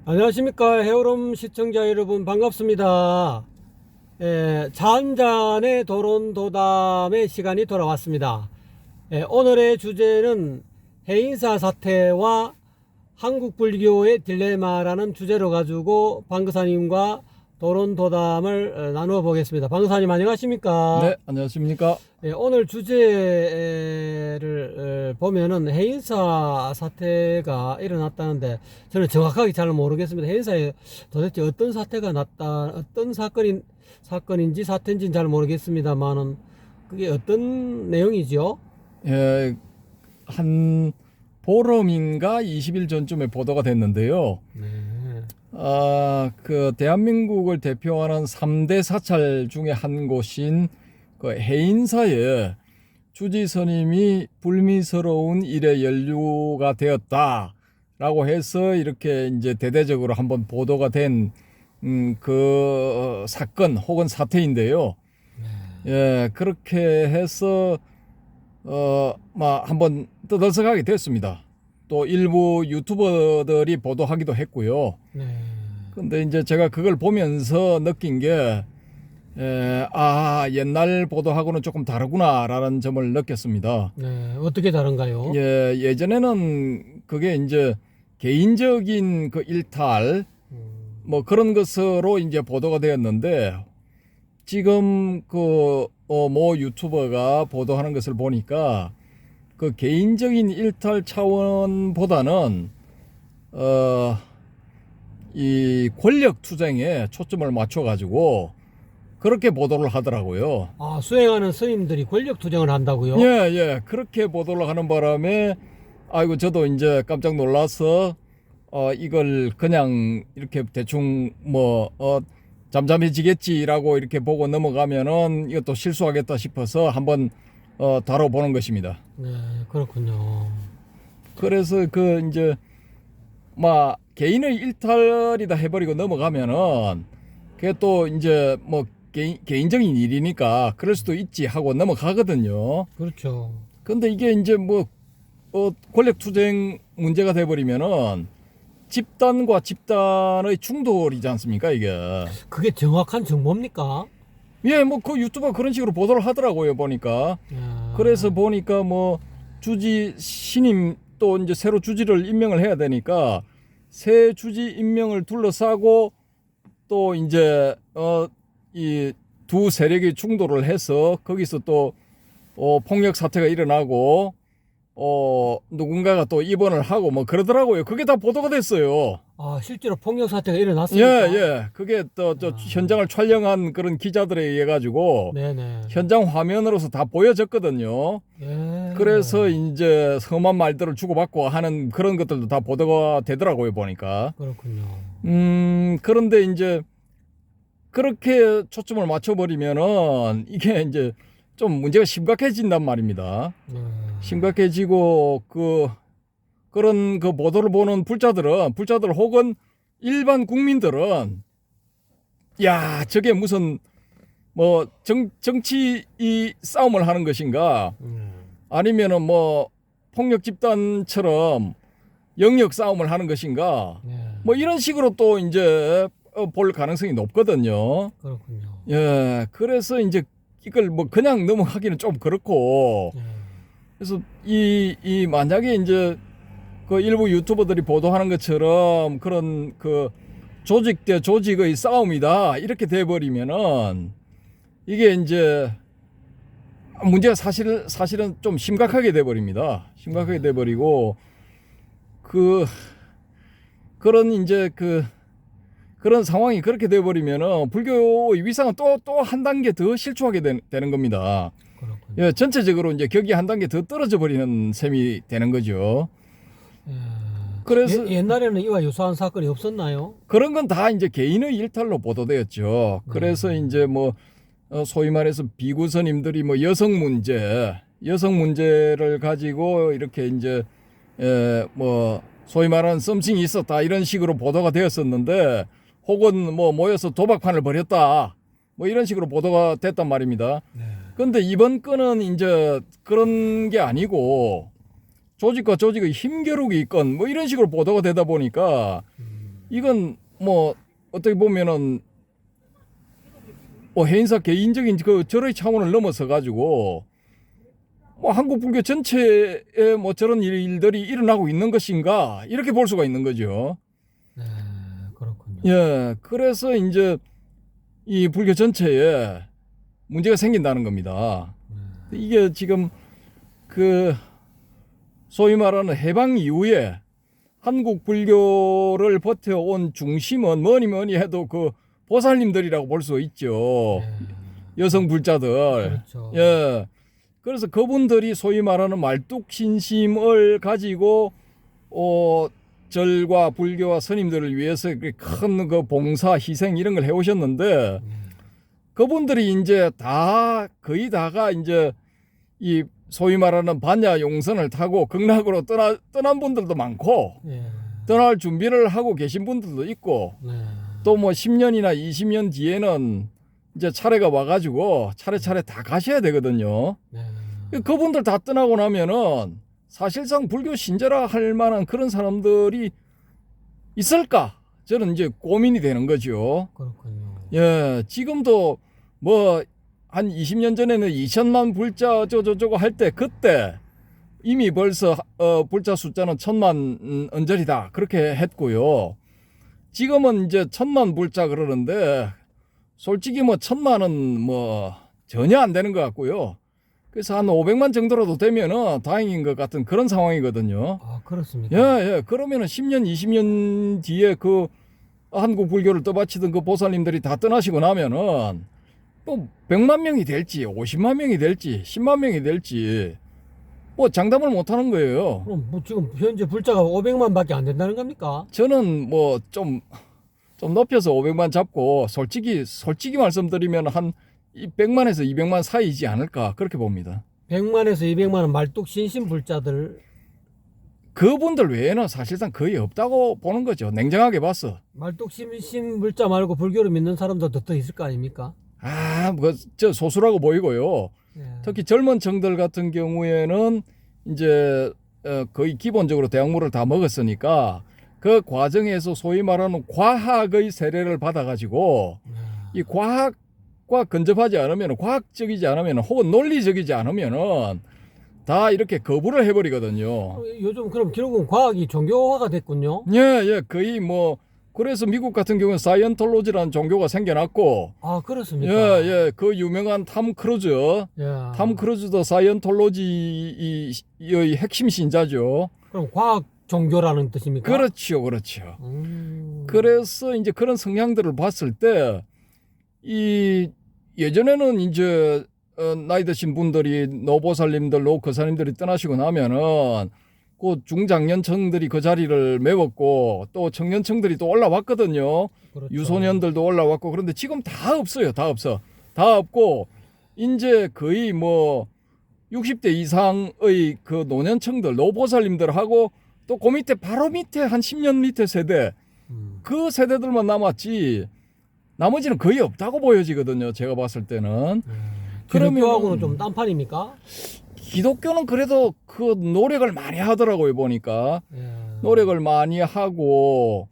안녕하십니까. 해오름 시청자 여러분 반갑습니다. 잔잔의 도론도담의 시간이 돌아왔습니다. 오늘의 주제는 해인사 사태와 한국 불교의 딜레마라는 주제로 가지고 방그사님과 도론도담을 나누어 보겠습니다. 방그사님 안녕하십니까? 네, 안녕하십니까? 오늘 주제를 보면은 해인사 사태가 일어났다는데 저는 정확하게 잘 모르겠습니다. 해인사에 도대체 어떤 사태가 났다, 어떤 사건인지 사태인지는 잘 모르겠습니다만은 그게 어떤 내용이죠? 한 보름인가 20일 전쯤에 보도가 됐는데요. 네. 그 대한민국을 대표하는 3대 사찰 중에 한 곳인 그 해인사에 주지 스님이 불미스러운 일에 연루가 되었다라고 해서 이렇게 이제 대대적으로 한번 보도가 된 그 사건 혹은 사태인데요. 그렇게 해서 한번 떠들썩하게 됐습니다. 또 일부 유튜버들이 보도하기도 했고요. 근데 이제 제가 그걸 보면서 느낀 게 옛날 보도하고는 조금 다르구나라는 점을 느꼈습니다. 네, 어떻게 다른가요? 예전에는 그게 이제 개인적인 그 일탈 뭐 그런 것으로 이제 보도가 되었는데 지금 그 모 유튜버가 보도하는 것을 보니까 그 개인적인 일탈 차원보다는 이 권력 투쟁에 초점을 맞춰 가지고 그렇게 보도를 하더라고요. 수행하는 스님들이 권력 투쟁을 한다고요? 그렇게 보도를 하는 바람에 아이고 저도 이제 깜짝 놀라서 이걸 그냥 이렇게 대충 잠잠해지겠지라고 이렇게 보고 넘어가면은 이것도 실수하겠다 싶어서 한번 다뤄보는 것입니다. 네, 그렇군요. 그래서 그 이제 개인의 일탈이다 해버리고 넘어가면은 그게 또 이제 개인적인 일이니까 그럴 수도 있지 하고 넘어가거든요. 그렇죠. 근데 이게 이제 권력 투쟁 문제가 돼버리면은 집단과 집단의 충돌이지 않습니까, 이게? 그게 정확한 정보입니까? 그 유튜버 그런 식으로 보도를 하더라고요, 보니까. 그래서 보니까 주지 신임 또 이제 새로 주지를 임명을 해야 되니까 새 주지 임명을 둘러싸고 또 이제 이 두 세력이 충돌을 해서 거기서 또 폭력 사태가 일어나고 누군가가 또 입원을 하고 그러더라고요. 그게 다 보도가 됐어요. 실제로 폭력 사태가 일어났습니까? 그게 또 현장을 촬영한 그런 기자들에 의해 가지고 네네. 현장 화면으로서 다 보여졌거든요. 그래서 이제 험한 말들을 주고받고 하는 그런 것들도 다 보도가 되더라고요, 보니까. 그렇군요. 그런데 이제 그렇게 초점을 맞춰버리면은 이게 이제 좀 문제가 심각해진단 말입니다. 심각해지고 그런 그 보도를 보는 불자들 혹은 일반 국민들은 저게 무슨 정치 이 싸움을 하는 것인가 아니면은 폭력 집단처럼 영역 싸움을 하는 것인가 이런 식으로 또 이제 볼 가능성이 높거든요. 그렇군요. 그래서 이제 이걸 그냥 넘어가기는 좀 그렇고 그래서 이 만약에 이제 그 일부 유튜버들이 보도하는 것처럼 그런 그 조직 대 조직의 싸움이다 이렇게 돼 버리면은 이게 이제 문제가 사실은 좀 심각하게 돼 버립니다. 심각하게 돼 버리고 그런 이제 그런 상황이 그렇게 돼 버리면은 불교의 위상은 또 한 단계 더 실추하게 되는 겁니다. 그렇군요. 전체적으로 이제 격이 한 단계 더 떨어져 버리는 셈이 되는 거죠. 그래서 옛날에는 이와 유사한 사건이 없었나요? 그런 건 다 이제 개인의 일탈로 보도되었죠. 그래서 이제 소위 말해서 비구 스님들이 여성 문제를 가지고 이렇게 이제 소위 말하는 썸씽이 있었다 이런 식으로 보도가 되었었는데 혹은 모여서 도박판을 벌였다 이런 식으로 보도가 됐단 말입니다. 근데 이번 건은 이제 그런 게 아니고 조직과 조직의 힘겨루기 있건 이런 식으로 보도가 되다 보니까 이건 뭐 어떻게 보면은 뭐 해인사 개인적인 그 절의 차원을 넘어서 가지고 뭐 한국 불교 전체에 뭐 저런 일들이 일어나고 있는 것인가 이렇게 볼 수가 있는 거죠. 네, 그렇군요. 예, 그래서 이제 이 불교 전체에 문제가 생긴다는 겁니다. 이게 지금 그 소위 말하는 해방 이후에 한국 불교를 버텨온 중심은 뭐니 해도 그 보살님들이라고 볼 수 있죠. 네. 여성 불자들. 그렇죠. 예. 그래서 그분들이 소위 말하는 말뚝신심을 가지고 절과 불교와 스님들을 위해서 큰 그 봉사, 희생 이런 걸 해오셨는데 그분들이 이제 다 거의 다가 이제 이 소위 말하는 반야 용선을 타고 극락으로 떠난 분들도 많고 예. 떠날 준비를 하고 계신 분들도 있고 네. 또 뭐 10년이나 20년 뒤에는 이제 차례가 와가지고 차례차례 다 가셔야 되거든요. 네. 그분들 다 떠나고 나면은 사실상 불교 신자라 할 만한 그런 사람들이 있을까? 저는 이제 고민이 되는 거죠. 그렇군요. 예, 지금도 뭐 한 20년 전에는 2천만 불자 저거 할 때 그때 이미 벌써 불자 숫자는 1,000만 언저리다 그렇게 했고요. 지금은 이제 1,000만 불자 그러는데 솔직히 뭐 1,000만은 뭐 전혀 안 되는 것 같고요. 그래서 한 500만 정도라도 되면은 다행인 것 같은 그런 상황이거든요. 아, 그렇습니까? 예. 그러면은 10년, 20년 뒤에 그 한국 불교를 떠받치던 그 보살님들이 다 떠나시고 나면은 또 100만 명이 될지, 50만 명이 될지, 10만 명이 될지 뭐 장담을 못 하는 거예요. 그럼 뭐 지금 현재 불자가 500만밖에 안 된다는 겁니까? 저는 뭐 좀 높여서 500만 잡고 솔직히 말씀드리면 한 100만에서 200만 사이지 않을까 그렇게 봅니다. 100만에서 200만은 말뚝 신신 불자들, 그분들 외에는 사실상 거의 없다고 보는 거죠. 냉정하게 봐서. 말뚝 신신 불자 말고 불교를 믿는 사람들도 더 있을 거 아닙니까? 뭐 저 소수라고 보이고요. 예. 특히 젊은 층들 같은 경우에는 이제 거의 기본적으로 대학물을 다 먹었으니까 그 과정에서 소위 말하는 과학의 세례를 받아가지고 이 과학과 근접하지 않으면, 과학적이지 않으면, 혹은 논리적이지 않으면은 다 이렇게 거부를 해버리거든요. 요즘 그럼 결국은 과학이 종교화가 됐군요. 예, 거의 뭐 그래서 미국 같은 경우는 사이언톨로지라는 종교가 생겨났고, 아, 그렇습니까? 예, 그 유명한 탐 크루즈, 예. 탐 크루즈도 사이언톨로지의 핵심 신자죠. 그럼 과학 종교라는 뜻입니까? 그렇죠. 그래서 이제 그런 성향들을 봤을 때, 이 예전에는 이제 나이 드신 분들이 노보살님들, 노거사님들이 떠나시고 나면은 그 중장년층들이 그 자리를 메웠고 또 청년층들이 또 올라왔거든요. 그렇죠. 유소년들도 올라왔고. 그런데 지금 다 없어요. 다 없고 이제 거의 뭐 60대 이상의 그 노년층들, 노보살님들하고 또 그 밑에 바로 밑에 한 10년 밑에 세대, 그 세대들만 남았지 나머지는 거의 없다고 보여지거든요. 제가 봤을 때는. 기독교하고는 좀 딴판입니까? 기독교는 그래도 그 노력을 많이 하더라고요. 보니까 예. 노력을 많이 하고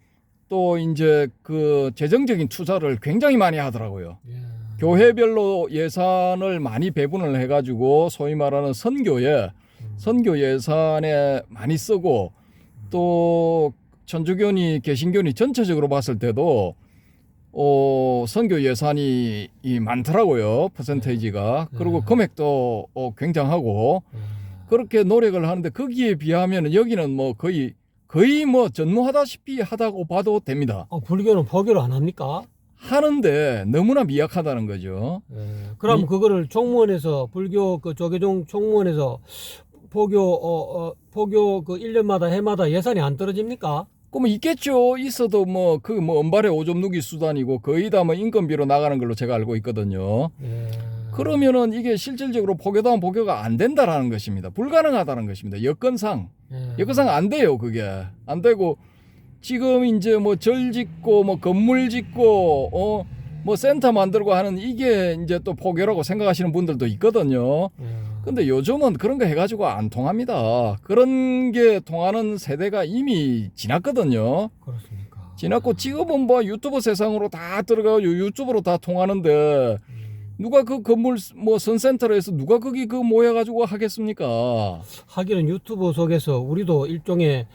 또 이제 그 재정적인 투자를 굉장히 많이 하더라고요. 예. 교회별로 예산을 많이 배분을 해가지고 소위 말하는 선교 예산에 많이 쓰고, 또 천주교니 개신교니 전체적으로 봤을 때도 선교 예산이 많더라고요. 퍼센테이지가. 그리고 금액도 굉장하고 그렇게 노력을 하는데 거기에 비하면 여기는 뭐 거의 뭐 전무하다시피 하다고 봐도 됩니다. 불교는 포교를 안 합니까? 하는데 너무나 미약하다는 거죠. 예. 그럼 그거를 총무원에서 불교 그 조계종 총무원에서 포교 그 1년마다 해마다 예산이 안 떨어집니까? 그럼 있겠죠. 있어도 뭐 그 뭐 은발의 오줌 누기 수단이고 거의 다 뭐 인건비로 나가는 걸로 제가 알고 있거든요. 예. 그러면은 이게 실질적으로 포교다운 포교가 안 된다라는 것입니다. 불가능하다는 것입니다. 여건상 안 돼요. 그게 안 되고, 지금 이제 뭐 절 짓고 뭐 건물 짓고 뭐 센터 만들고 하는 이게 이제 또 포교라고 생각하시는 분들도 있거든요. 근데 요즘은 그런 거 해가지고 안 통합니다. 그런 게 통하는 세대가 이미 지났거든요. 그렇습니까? 지났고 지금은 뭐 유튜브 세상으로 다 들어가고 유튜브로 다 통하는데 누가 그 건물 뭐 선센터로 해서 누가 거기 그 모여가지고 하겠습니까? 하기는 유튜브 속에서 우리도 일종의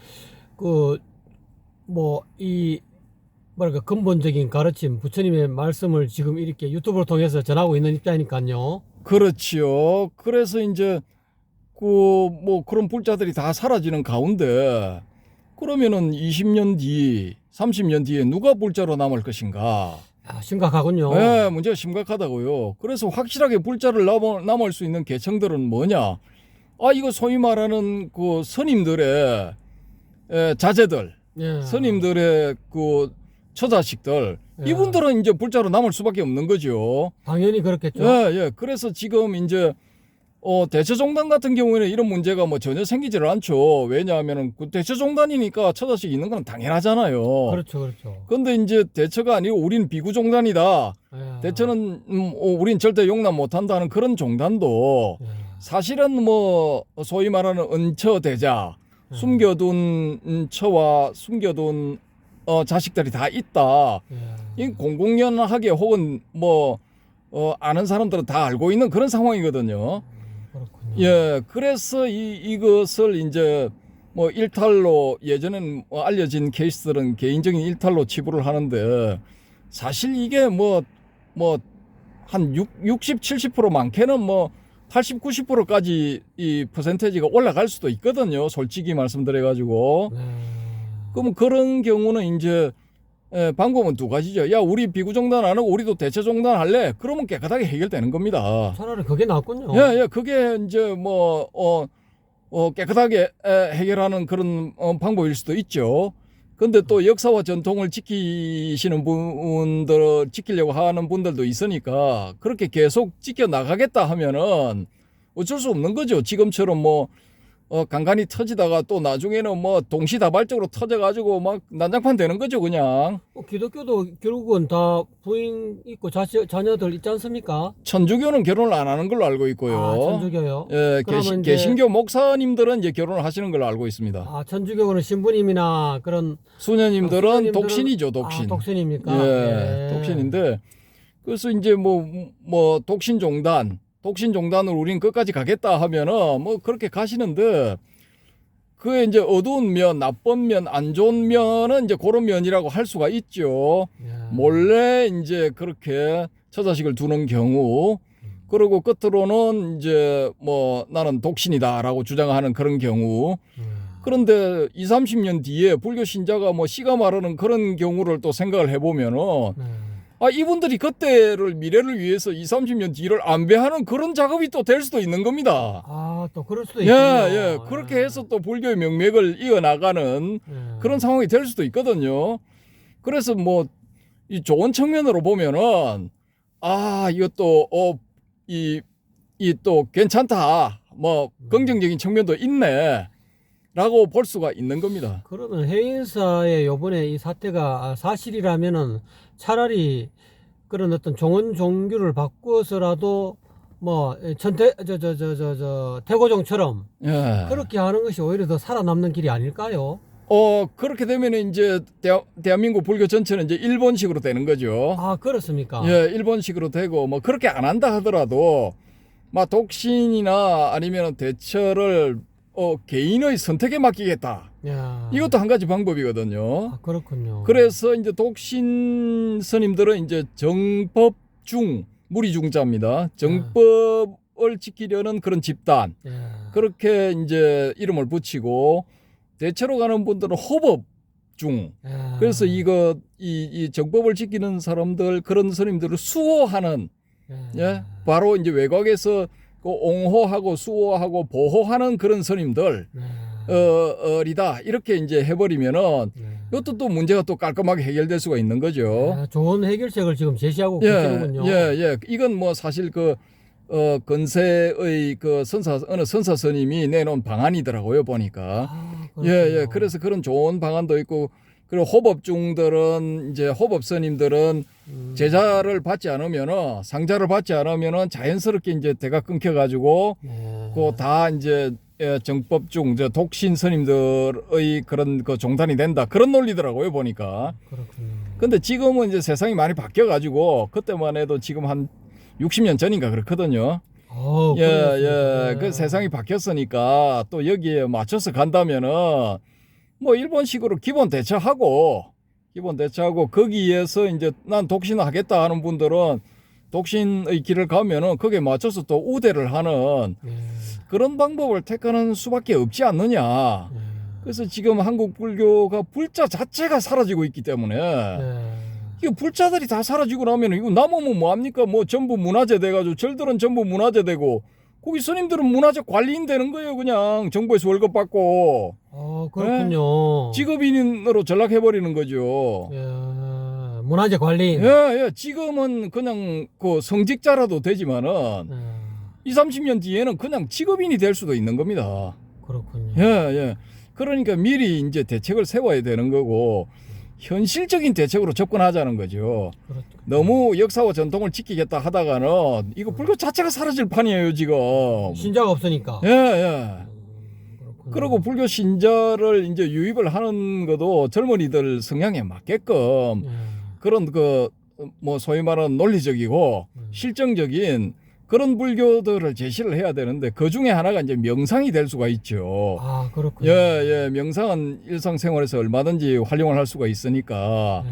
그 뭐 이 뭐랄까 근본적인 가르침 부처님의 말씀을 지금 이렇게 유튜브를 통해서 전하고 있는 입장이니까요. 그렇지요. 그래서 이제 그 뭐 그런 불자들이 다 사라지는 가운데 그러면은 20년 뒤, 30년 뒤에 누가 불자로 남을 것인가? 아, 심각하군요. 네, 문제가 심각하다고요. 그래서 확실하게 불자를 남을 수 있는 계층들은 뭐냐? 아, 이거 소위 말하는 그 스님들의 자제들, 예. 스님들의 그 처자식들, 예. 이분들은 이제 불자로 남을 수밖에 없는 거죠. 당연히 그렇겠죠. 예, 예. 그래서 지금 이제 대처종단 같은 경우에는 이런 문제가 뭐 전혀 생기지를 않죠. 왜냐하면은 그 대처종단이니까 처자식이 있는 건 당연하잖아요. 그렇죠, 그렇죠. 근데 이제 대처가 아니고 우린 비구종단이다. 예. 대처는 우린 절대 용납 못한다는 그런 종단도 예. 사실은 뭐 소위 말하는 은처대자 숨겨둔 처와 숨겨둔 자식들이 다 있다. 예. 이 공공연하게 혹은 뭐 아는 사람들은 다 알고 있는 그런 상황이거든요. 그렇군요. 예, 그래서 이것을 이제 뭐 일탈로 예전엔 알려진 케이스들은 개인적인 일탈로 치부를 하는데 사실 이게 뭐 한 60, 70% 많게는 뭐 80, 90%까지 이 퍼센테이지가 올라갈 수도 있거든요. 솔직히 말씀드려가지고. 네. 그럼 그런 경우는 이제 방법은 두 가지죠. 야, 우리 비구종단 안 하고 우리도 대처종단 할래? 그러면 깨끗하게 해결되는 겁니다. 차라리 그게 낫군요. 예, 예, 그게 이제 뭐 깨끗하게 해결하는 그런 방법일 수도 있죠. 근데 또 역사와 전통을 지키시는 분들, 지키려고 하는 분들도 있으니까 그렇게 계속 지켜 나가겠다 하면은 어쩔 수 없는 거죠. 지금처럼 뭐 간간히 터지다가 또 나중에는 뭐 동시다발적으로 터져가지고 막 난장판 되는 거죠, 그냥. 기독교도 결국은 다 부인 있고 자녀들 있지 않습니까? 천주교는 결혼을 안 하는 걸로 알고 있고요. 아, 천주교요? 예, 그러면 이제- 개신교 목사님들은 이제 결혼을 하시는 걸로 알고 있습니다. 아, 천주교는 신부님이나 그런 수녀님들은 수녀님들은- 독신이죠, 독신. 아, 독신입니까? 예, 네. 독신인데 그래서 이제 뭐 독신종단으로 우린 끝까지 가겠다 하면은 뭐 그렇게 가시는데 그게 이제 어두운 면, 나쁜 면, 안 좋은 면은 이제 그런 면이라고 할 수가 있죠. 예. 몰래 이제 그렇게 처자식을 두는 경우, 그리고 끝으로는 이제 뭐 나는 독신이다라고 주장하는 그런 경우. 그런데 20, 30년 뒤에 불교 신자가 뭐 씨가 마르는 그런 경우를 또 생각을 해보면은 네. 아, 이분들이 그때를 미래를 위해서 20, 30년 뒤를 안배하는 그런 작업이 또 될 수도 있는 겁니다. 아, 또 그럴 수도 예, 있군요. 예. 그렇게 해서 또 불교의 명맥을 이어나가는 예. 그런 상황이 될 수도 있거든요. 그래서 뭐 이 좋은 측면으로 보면은 아, 이것도 이 또 괜찮다. 뭐 긍정적인 측면도 있네. 라고 볼 수가 있는 겁니다. 그러면 해인사의 요번에 이 사태가 사실이라면은 차라리 그런 어떤 종원 종규를 바꾸어서라도 뭐 태고종처럼 예. 그렇게 하는 것이 오히려 더 살아남는 길이 아닐까요? 그렇게 되면 이제 대한민국 불교 전체는 이제 일본식으로 되는 거죠. 아, 그렇습니까? 예, 일본식으로 되고 뭐 그렇게 안 한다 하더라도 막 독신이나 아니면 대처를 개인의 선택에 맡기겠다. 야. 이것도 한 가지 방법이거든요. 아, 그렇군요. 그래서 이제 독신 스님들은 이제 정법중 무리중자입니다. 정법을 지키려는 그런 집단. 야. 그렇게 이제 이름을 붙이고 대체로 가는 분들은 호법중. 야. 그래서 이 정법을 지키는 사람들 그런 스님들을 수호하는 예? 바로 이제 외곽에서 그 옹호하고 수호하고 보호하는 그런 스님들 이다 이렇게 이제 해버리면은 이것도 또 문제가 또 깔끔하게 해결될 수가 있는 거죠. 야, 좋은 해결책을 지금 제시하고 계시는군요. 예. 이건 뭐 사실 근세의 어느 선사 스님이 내놓은 방안이더라고요, 보니까. 아, 예. 그래서 그런 좋은 방안도 있고, 그리고 호법중들은 이제 호법 스님들은 제자를 받지 않으면은 상자를 받지 않으면은 자연스럽게 이제 대가 끊겨가지고 그 다 이제 정법 중 저 독신 스님들의 그런 그 종단이 된다 그런 논리더라고요 보니까. 그렇군요. 근데 지금은 이제 세상이 많이 바뀌어가지고 그때만 해도 지금 한 60년 전인가 그렇거든요. 예. 그 세상이 바뀌었으니까 또 여기에 맞춰서 간다면은 뭐 일본식으로 기본 대처하고 거기에서 이제 난 독신을 하겠다 하는 분들은 독신의 길을 가면은 거기에 맞춰서 또 우대를 하는 예. 그런 방법을 택하는 수밖에 없지 않느냐. 예. 그래서 지금 한국 불교가 불자 자체가 사라지고 있기 때문에 예. 이거 불자들이 다 사라지고 나면 이거 남으면 뭐합니까? 뭐 전부 문화재 돼가지고 절들은 전부 문화재 되고 거기 스님들은 문화재 관리인 되는 거예요. 그냥 정부에서 월급 받고 그렇군요. 직업인으로 전락해버리는 거죠. 예. 문화재 관리. 예. 지금은 그냥 그 성직자라도 되지만은 예. 20, 30년 뒤에는 그냥 직업인이 될 수도 있는 겁니다. 그렇군요. 예. 그러니까 미리 이제 대책을 세워야 되는 거고 현실적인 대책으로 접근하자는 거죠. 그렇군요. 너무 역사와 전통을 지키겠다 하다가는 이거 불교 자체가 사라질 판이에요 지금. 신자가 없으니까. 예. 그렇군요. 그리고 불교 신자를 이제 유입을 하는 것도 젊은이들 성향에 맞게끔 예. 그런 그 뭐 소위 말하는 논리적이고 실정적인 그런 불교들을 제시를 해야 되는데 그 중에 하나가 이제 명상이 될 수가 있죠. 그렇군요. 예. 명상은 일상생활에서 얼마든지 활용을 할 수가 있으니까.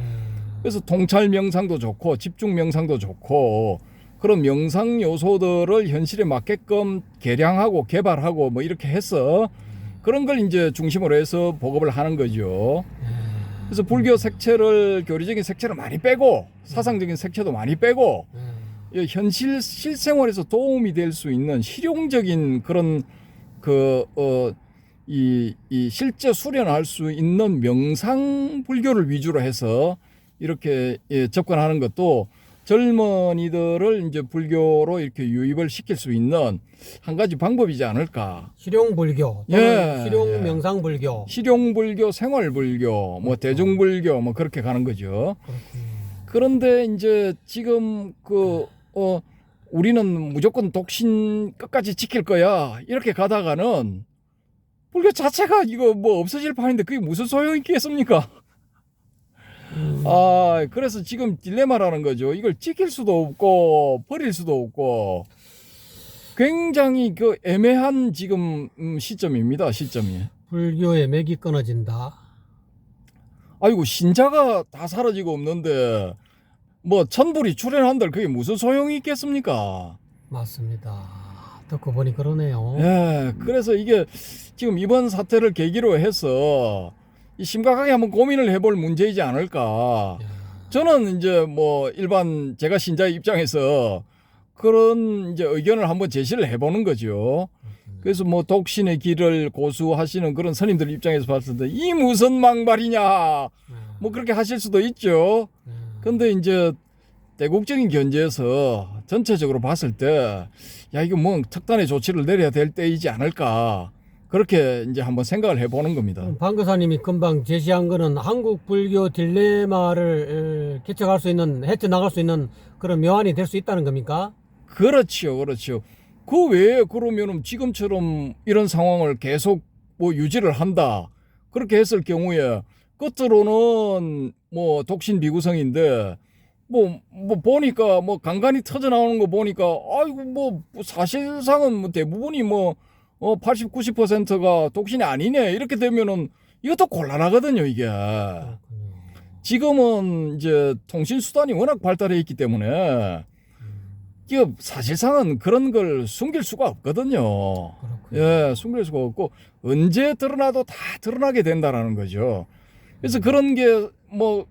그래서 통찰 명상도 좋고 집중 명상도 좋고 그런 명상 요소들을 현실에 맞게끔 개량하고 개발하고 뭐 이렇게 해서 그런 걸 이제 중심으로 해서 보급을 하는 거죠. 그래서 불교 색채를 교리적인 색채를 많이 빼고 사상적인 색채도 많이 빼고 현실 실생활에서 도움이 될 수 있는 실용적인 그런 이 실제 수련할 수 있는 명상 불교를 위주로 해서 이렇게 접근하는 것도 젊은이들을 이제 불교로 이렇게 유입을 시킬 수 있는 한 가지 방법이지 않을까. 실용불교, 실용 명상불교, 실용불교, 생활불교, 뭐 대중불교, 뭐 그렇게 가는 거죠. 그렇군요. 그런데 이제 지금 우리는 무조건 독신 끝까지 지킬 거야 이렇게 가다가는 불교 자체가 이거 뭐 없어질 판인데 그게 무슨 소용이 있겠습니까? 그래서 지금 딜레마라는 거죠. 이걸 지킬 수도 없고 버릴 수도 없고 굉장히 그 애매한 지금 시점입니다. 시점이. 불교의 맥이 끊어진다. 아이고 신자가 다 사라지고 없는데 뭐 천불이 출연한들 그게 무슨 소용이 있겠습니까? 맞습니다. 듣고 보니 그러네요. 예, 그래서 이게 지금 이번 사태를 계기로 해서 심각하게 한번 고민을 해볼 문제이지 않을까. 저는 이제 뭐 일반 제가 신자의 입장에서 그런 이제 의견을 한번 제시를 해보는 거죠. 그래서 뭐 독신의 길을 고수하시는 그런 스님들 입장에서 봤을 때 이 무슨 망발이냐 뭐 그렇게 하실 수도 있죠. 근데 이제 대국적인 견제에서 전체적으로 봤을 때 야 이거 뭐 특단의 조치를 내려야 될 때이지 않을까 그렇게 이제 한번 생각을 해보는 겁니다. 방 교사님이 금방 제시한 거는 한국 불교 딜레마를 개척할 수 있는 헤쳐나갈 수 있는 그런 묘안이 될 수 있다는 겁니까? 그렇죠. 그 외에 그러면은 지금처럼 이런 상황을 계속 뭐 유지를 한다 그렇게 했을 경우에 끝으로는 뭐 독신 비구성인데 뭐 보니까 뭐 간간히 터져 나오는 거 보니까 아이고 뭐 사실상은 뭐 대부분이 뭐 80, 90%가 독신이 아니네 이렇게 되면은 이것도 곤란하거든요 이게. 지금은 이제 통신 수단이 워낙 발달해 있기 때문에 이게 사실상은 그런 걸 숨길 수가 없거든요. 예, 숨길 수가 없고 언제 드러나도 다 드러나게 된다라는 거죠. 그래서 그런 게 뭐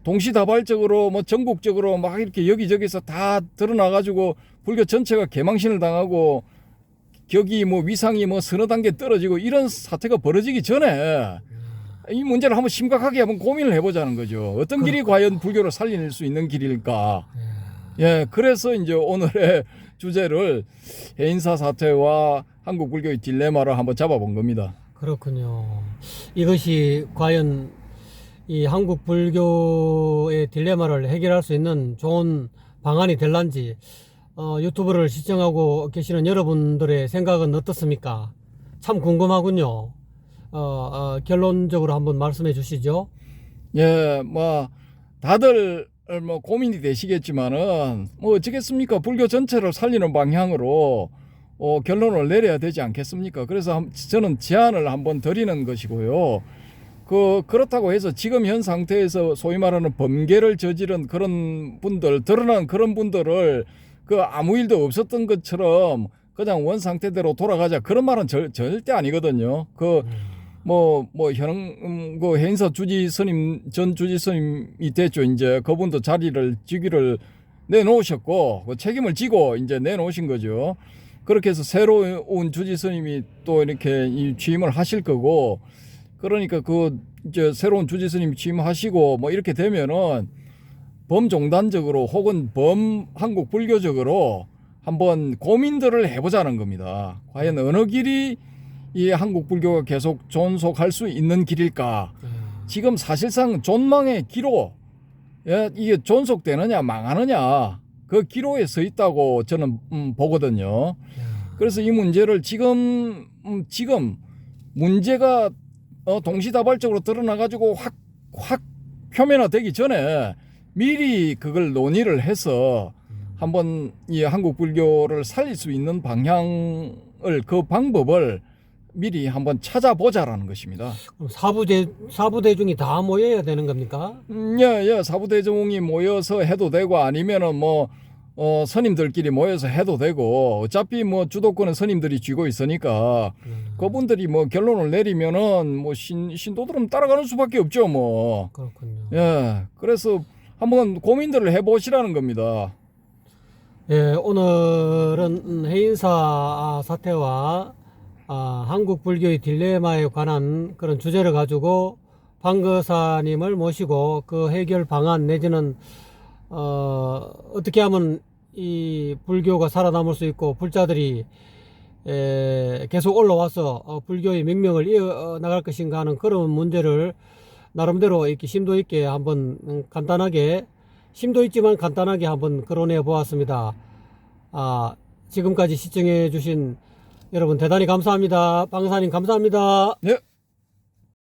동시다발적으로 뭐 전국적으로 막 이렇게 여기저기서 다 드러나가지고 불교 전체가 개망신을 당하고 격이 뭐 위상이 뭐 서너 단계 떨어지고 이런 사태가 벌어지기 전에 이 문제를 한번 심각하게 한번 고민을 해보자는 거죠. 어떤 길이 과연 불교를 살릴 수 있는 길일까? 예, 그래서 이제 오늘의 주제를 해인사 사태와 한국 불교의 딜레마를 한번 잡아본 겁니다. 그렇군요. 이것이 과연 이 한국 불교의 딜레마를 해결할 수 있는 좋은 방안이 될런지 유튜브를 시청하고 계시는 여러분들의 생각은 어떻습니까? 참 궁금하군요. 결론적으로 한번 말씀해 주시죠. 예, 뭐 다들 뭐 고민이 되시겠지만은 뭐 어쩌겠습니까? 불교 전체를 살리는 방향으로 결론을 내려야 되지 않겠습니까? 그래서 저는 제안을 한번 드리는 것이고요. 그렇다고 해서 지금 현 상태에서 소위 말하는 범죄를 저지른 그런 분들, 드러난 그런 분들을 아무 일도 없었던 것처럼 그냥 원 상태대로 돌아가자, 그런 말은 절대 아니거든요. 해인사 주지 스님, 전 주지 스님이 됐죠. 이제 그분도 자리를, 직위를 내놓으셨고, 그 책임을 지고 이제 내놓으신 거죠. 그렇게 해서 새로운 주지 스님이 또 이렇게 취임을 하실 거고, 그러니까 이제 새로운 주지 스님이 취임하시고, 뭐 이렇게 되면은 범종단적으로 혹은 한국 불교적으로 한번 고민들을 해보자는 겁니다. 과연 어느 길이 이 한국 불교가 계속 존속할 수 있는 길일까? 지금 사실상 존망의 기로, 이게 존속되느냐 망하느냐, 그 기로에 서 있다고 저는 보거든요. 그래서 이 문제를 지금 문제가 동시다발적으로 드러나가지고 확 표면화되기 전에 미리 그걸 논의를 해서 한번 이 한국 불교를 살릴 수 있는 방향을, 그 방법을 미리 한번 찾아보자라는 것입니다. 사부대중이 다 모여야 되는 겁니까? 예, 사부대중이 모여서 해도 되고, 아니면은 스님들끼리 모여서 해도 되고, 어차피 주도권은 스님들이 쥐고 있으니까 그분들이 결론을 내리면은 신도들은 따라가는 수밖에 없죠. 그렇군요. 예, 그래서 한번 고민들을 해보시라는 겁니다. 예, 오늘은 해인사 사태와 한국 불교의 딜레마에 관한 그런 주제를 가지고 방거사님을 모시고 그 해결 방안 내지는 어떻게 하면 이 불교가 살아남을 수 있고 불자들이 계속 올라와서 불교의 명명을 이어나갈 것인가 하는 그런 문제를 나름대로 이렇게 심도 있게 한번 간단하게, 심도 있지만 간단하게 한번 거론해 보았습니다. 지금까지 시청해 주신 여러분 대단히 감사합니다. 방사님 감사합니다. 네.